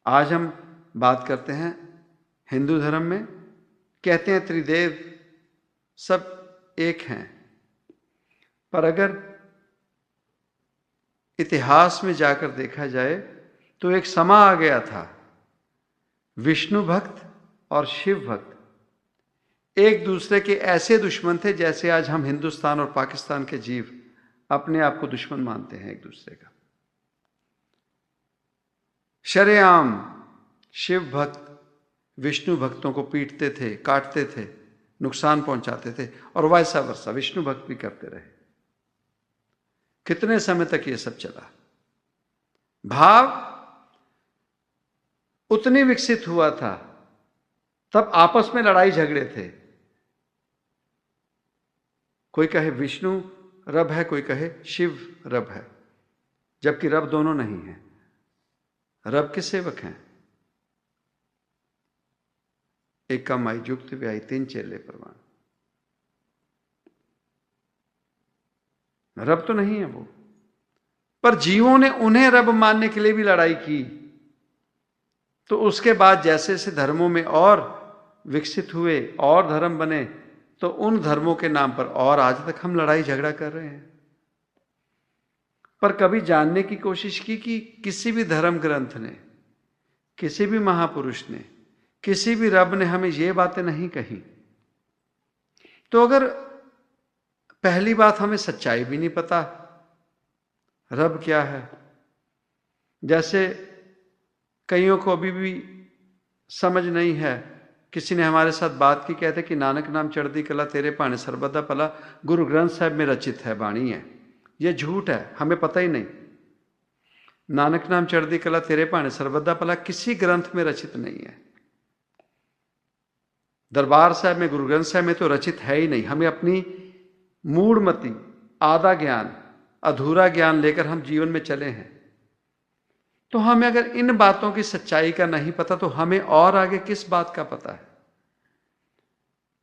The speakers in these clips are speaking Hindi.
आज हम बात करते हैं हिंदू धर्म में, कहते हैं त्रिदेव सब एक हैं, पर अगर इतिहास में जाकर देखा जाए तो एक समा आ गया था, विष्णु भक्त और शिव भक्त एक दूसरे के ऐसे दुश्मन थे जैसे आज हम हिंदुस्तान और पाकिस्तान के जीव अपने आप को दुश्मन मानते हैं एक दूसरे का। शरेआम शिव भक्त विष्णु भक्तों को पीटते थे, काटते थे, नुकसान पहुंचाते थे, और वैसा वर्षा विष्णु भक्त भी करते रहे। कितने समय तक ये सब चला? भाव उतनी विकसित हुआ था, तब आपस में लड़ाई झगड़े थे। कोई कहे विष्णु रब है, कोई कहे शिव रब है, जबकि रब दोनों नहीं है, रब के सेवक हैं। एक का माई युक्त व्याई, तीन चेले परवान। रब तो नहीं है वो, पर जीवों ने उन्हें रब मानने के लिए भी लड़ाई की। तो उसके बाद जैसे जैसे धर्मों में और विकसित हुए और धर्म बने, तो उन धर्मों के नाम पर और आज तक हम लड़ाई झगड़ा कर रहे हैं। पर कभी जानने की कोशिश की कि किसी भी धर्म ग्रंथ ने, किसी भी महापुरुष ने, किसी भी रब ने हमें ये बातें नहीं कही। तो अगर पहली बात हमें सच्चाई भी नहीं पता रब क्या है, जैसे कईयों को अभी भी समझ नहीं है। किसी ने हमारे साथ बात की, कहते कि नानक नाम चढ़दी कला तेरे भाने सर्वदा भला, गुरु ग्रंथ साहब में रचित है बाणी है। ये झूठ है, हमें पता ही नहीं। नानक नाम चढ़दी कला तेरे भाने सर्वदा भला किसी ग्रंथ में रचित नहीं है। दरबार साहब में, गुरु ग्रंथ साहब में तो रचित है ही नहीं। हमें अपनी मूढ़मति, आधा ज्ञान, अधूरा ज्ञान लेकर हम जीवन में चले हैं। तो हमें अगर इन बातों की सच्चाई का नहीं पता, तो हमें और आगे किस बात का पता है?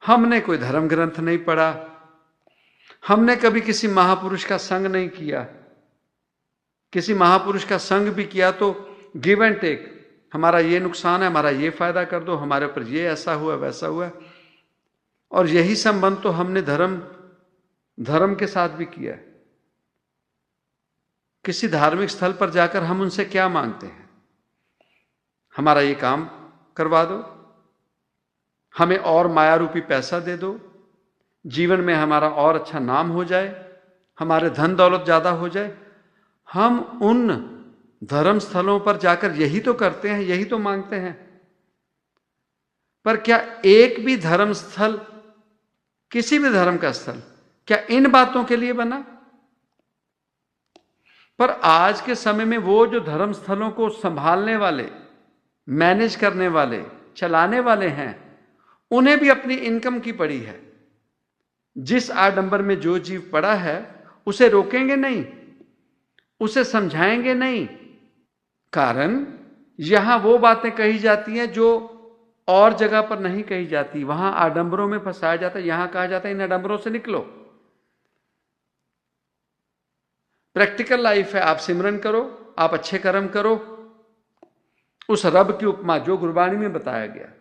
हमने कोई धर्म ग्रंथ नहीं पढ़ा, हमने कभी किसी महापुरुष का संग नहीं किया। किसी महापुरुष का संग भी किया तो गिव एंड टेक, हमारा ये नुकसान है, हमारा ये फायदा कर दो, हमारे ऊपर ये ऐसा हुआ वैसा हुआ। और यही संबंध तो हमने धर्म के साथ भी किया है। किसी धार्मिक स्थल पर जाकर हम उनसे क्या मांगते हैं? हमारा ये काम करवा दो, हमें और माया रूपी पैसा दे दो, जीवन में हमारा और अच्छा नाम हो जाए, हमारे धन दौलत ज्यादा हो जाए। हम उन धर्म स्थलों पर जाकर यही तो करते हैं, यही तो मांगते हैं। पर क्या एक भी धर्म स्थल, किसी भी धर्म का स्थल, क्या इन बातों के लिए बना? पर आज के समय में वो जो धर्म स्थलों को संभालने वाले, मैनेज करने वाले, चलाने वाले हैं, उन्हें भी अपनी इनकम की पड़ी है। जिस आडंबर में जो जीव पड़ा है उसे रोकेंगे नहीं, उसे समझाएंगे नहीं। कारण यहां वो बातें कही जाती हैं जो और जगह पर नहीं कही जाती। वहां आडंबरों में फंसाया जाता है, यहां कहा जाता है इन आडंबरों से निकलो। प्रैक्टिकल लाइफ है, आप सिमरन करो, आप अच्छे कर्म करो। उस रब की उपमा जो गुरबाणी में बताया गया,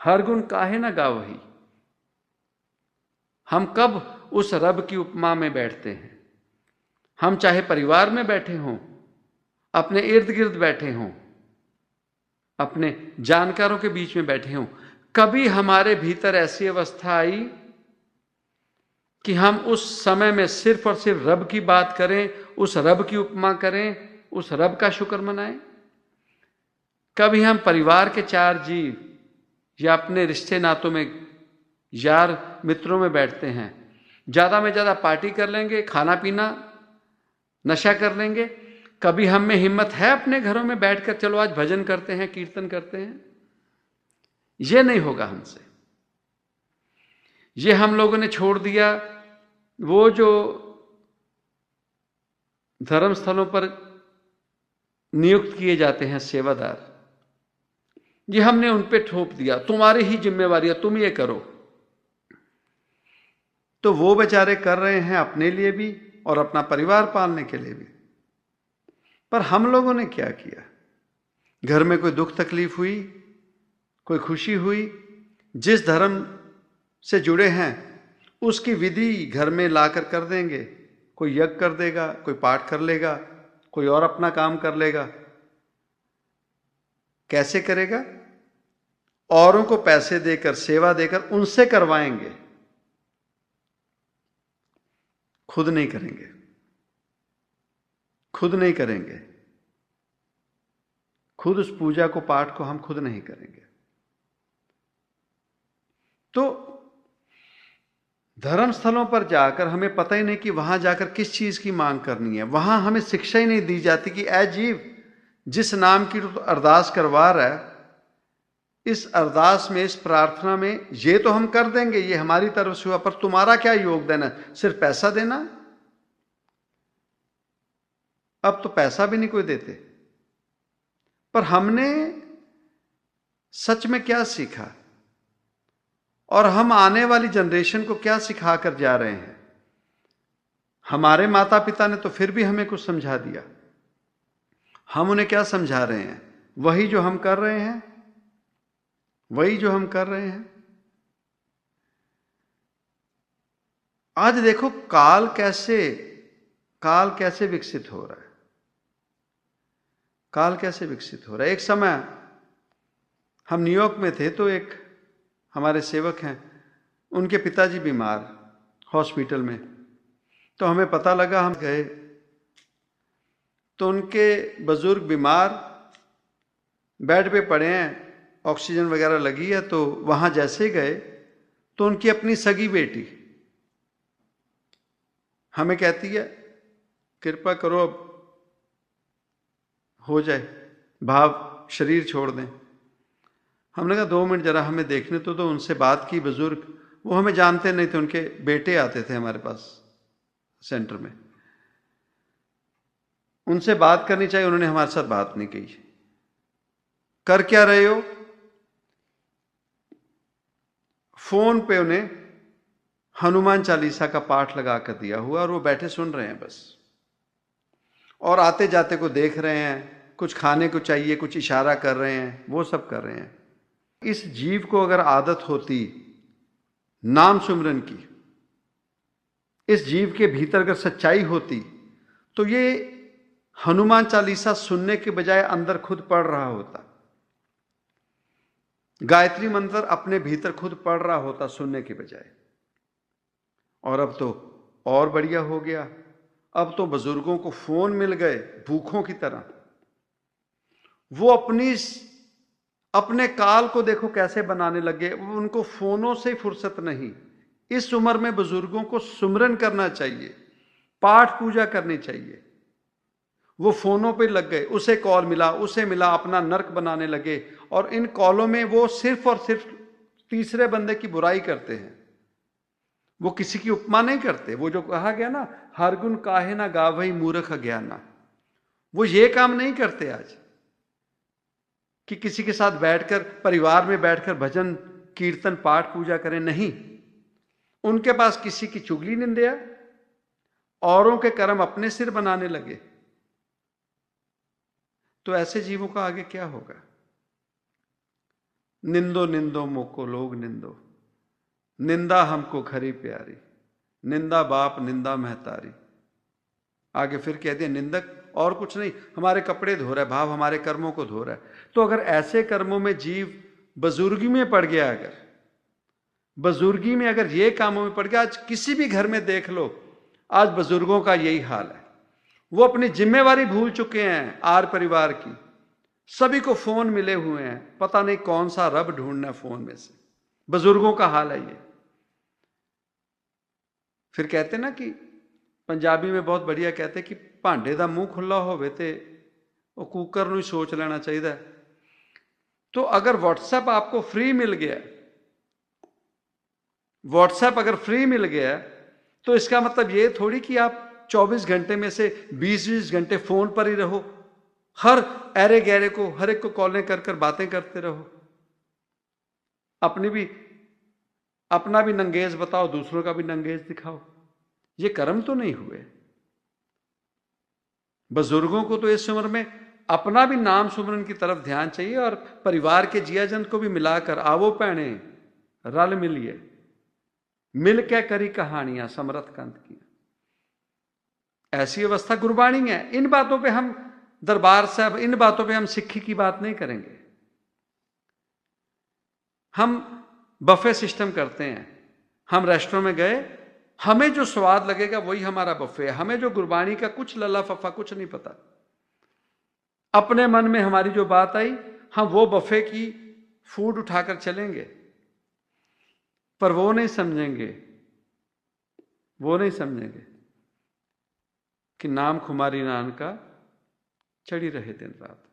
हर गुण काहे ना गावही। हम कब उस रब की उपमा में बैठते हैं? हम चाहे परिवार में बैठे हों, अपने इर्द गिर्द बैठे हों, अपने जानकारों के बीच में बैठे हों, कभी हमारे भीतर ऐसी अवस्था आई कि हम उस समय में सिर्फ और सिर्फ रब की बात करें, उस रब की उपमा करें, उस रब का शुक्र मनाएं? कभी हम परिवार के चार जीव या अपने रिश्ते नातों में, यार मित्रों में बैठते हैं, ज्यादा में ज्यादा पार्टी कर लेंगे, खाना पीना, नशा कर लेंगे। कभी हम में हिम्मत है अपने घरों में बैठकर चलो आज भजन करते हैं, कीर्तन करते हैं? ये नहीं होगा हमसे। ये हम लोगों ने छोड़ दिया। वो जो धर्म स्थलों पर नियुक्त किए जाते हैं सेवादार, ये हमने उन पे थोप दिया, तुम्हारी ही जिम्मेवारी है, तुम ये करो। तो वो बेचारे कर रहे हैं अपने लिए भी और अपना परिवार पालने के लिए भी। पर हम लोगों ने क्या किया? घर में कोई दुख तकलीफ हुई, कोई खुशी हुई, जिस धर्म से जुड़े हैं उसकी विधि घर में लाकर कर देंगे। कोई यज्ञ कर देगा, कोई पाठ कर लेगा, कोई और अपना काम कर लेगा। कैसे करेगा? औरों को पैसे देकर, सेवा देकर उनसे करवाएंगे, खुद नहीं करेंगे, खुद नहीं करेंगे। खुद उस पूजा को, पाठ को हम खुद नहीं करेंगे। तो धर्म स्थलों पर जाकर हमें पता ही नहीं कि वहां जाकर किस चीज की मांग करनी है। वहां हमें शिक्षा ही नहीं दी जाती कि ऐ जीव, जिस नाम की तो अरदास करवा रहा है, इस अरदास में, इस प्रार्थना में ये तो हम कर देंगे, ये हमारी तरफ से हुआ, पर तुम्हारा क्या योगदान है? सिर्फ पैसा देना? अब तो पैसा भी नहीं कोई देते। पर हमने सच में क्या सीखा और हम आने वाली जनरेशन को क्या सिखा कर जा रहे हैं? हमारे माता पिता ने तो फिर भी हमें कुछ समझा दिया, हम उन्हें क्या समझा रहे हैं? वही जो हम कर रहे हैं, वही जो हम कर रहे हैं। आज देखो काल कैसे विकसित हो रहा है। काल कैसे विकसित हो रहा है। एक समय हम न्यूयॉर्क में थे, तो एक हमारे सेवक हैं, उनके पिताजी बीमार हॉस्पिटल में। तो हमें पता लगा, हम गए तो उनके बुजुर्ग बीमार बेड पे पड़े हैं, ऑक्सीजन वगैरह लगी है। तो वहां जैसे गए तो उनकी अपनी सगी बेटी हमें कहती है, कृपा करो अब हो जाए, भाव शरीर छोड़ दें। हमने कहा 2 मिनट जरा हमें देखने तो उनसे बात की। बुजुर्ग, वो हमें जानते नहीं थे, उनके बेटे आते थे हमारे पास सेंटर में, उनसे बात करनी चाहिए, उन्होंने हमारे साथ बात नहीं की। कर क्या रहे हो? फोन पे उन्हें हनुमान चालीसा का पाठ लगा कर दिया हुआ और वो बैठे सुन रहे हैं बस। और आते जाते को देख रहे हैं, कुछ खाने को चाहिए, कुछ इशारा कर रहे हैं, वो सब कर रहे हैं। इस जीव को अगर आदत होती नाम सुमरन की, इस जीव के भीतर अगर सच्चाई होती, तो ये हनुमान चालीसा सुनने के बजाय अंदर खुद पढ़ रहा होता, गायत्री मंत्र अपने भीतर खुद पढ़ रहा होता सुनने के बजाय। और अब तो और बढ़िया हो गया, अब तो बुजुर्गों को फोन मिल गए भूखों की तरह। वो अपने काल को देखो कैसे बनाने लगे। उनको फोनों से फुर्सत नहीं। इस उम्र में बुजुर्गों को सुमरन करना चाहिए, पाठ पूजा करनी चाहिए। वो फोनों पे लग गए, उसे कॉल मिला, उसे मिला, अपना नर्क बनाने लगे। और इन कॉलों में वो सिर्फ और सिर्फ तीसरे बंदे की बुराई करते हैं, वो किसी की उपमा नहीं करते। वो जो कहा गया ना, हर गुण काहे ना गावई मूर्ख अज्ञाना, वो ये काम नहीं करते आज कि किसी के साथ बैठकर, परिवार में बैठकर भजन कीर्तन पाठ पूजा करें। नहीं, उनके पास किसी की चुगली निंदा, औरों के कर्म अपने सिर बनाने लगे। तो ऐसे जीवों का आगे क्या होगा? निंदो निंदो मोको लोग निंदो, निंदा हमको खरी प्यारी, निंदा बाप निंदा महतारी। आगे फिर कह दिया निंदक और कुछ नहीं, हमारे कपड़े धो रहा है, भाव हमारे कर्मों को धो रहा है। तो अगर ऐसे कर्मों में जीव बुजुर्गी में पड़ गया, अगर बुजुर्गी में अगर ये कामों में पड़ गया, आज किसी भी घर में देख लो, आज बुजुर्गों का यही हाल है। वो अपनी जिम्मेवारी भूल चुके हैं आर परिवार की। सभी को फोन मिले हुए हैं, पता नहीं कौन सा रब ढूंढना है फोन में से। बुजुर्गों का हाल है ये। फिर कहते ना कि पंजाबी में बहुत बढ़िया कहते कि भांडे का मुंह खुला होवे ते वो कुकर नूं ही सोच लेना चाहिए। तो अगर व्हाट्सएप आपको फ्री मिल गया, व्हाट्सएप अगर फ्री मिल गया, तो इसका मतलब ये थोड़ी कि आप 24 घंटे में से 20-20 घंटे फोन पर ही रहो, हर ऐरे गहरे को, हर एक को कॉलें कर कर बातें करते रहो, अपना भी नंगेज बताओ, दूसरों का भी नंगेज दिखाओ। ये कर्म तो नहीं हुए। बुजुर्गों को तो इस उम्र में अपना भी नाम सुमरन की तरफ ध्यान चाहिए और परिवार के जियाजन को भी मिलाकर आवो पैणे रल मिलिए, मिल के करी कहानियां समरथ कंत की। ऐसी अवस्था गुरबाणी है। इन बातों पे हम दरबार साहब, इन बातों पे हम सिक्खी की बात नहीं करेंगे। हम बफे सिस्टम करते हैं। हम रेस्टोरेंट में गए, हमें जो स्वाद लगेगा वही हमारा बफे है। हमें जो गुरबाणी का कुछ लल्ला फफा कुछ नहीं पता। अपने मन में हमारी जो बात आई, हम वो बफे की फूड उठाकर चलेंगे, पर वो नहीं समझेंगे कि नाम खुमारी नान का चढ़ी रहे दिन रात।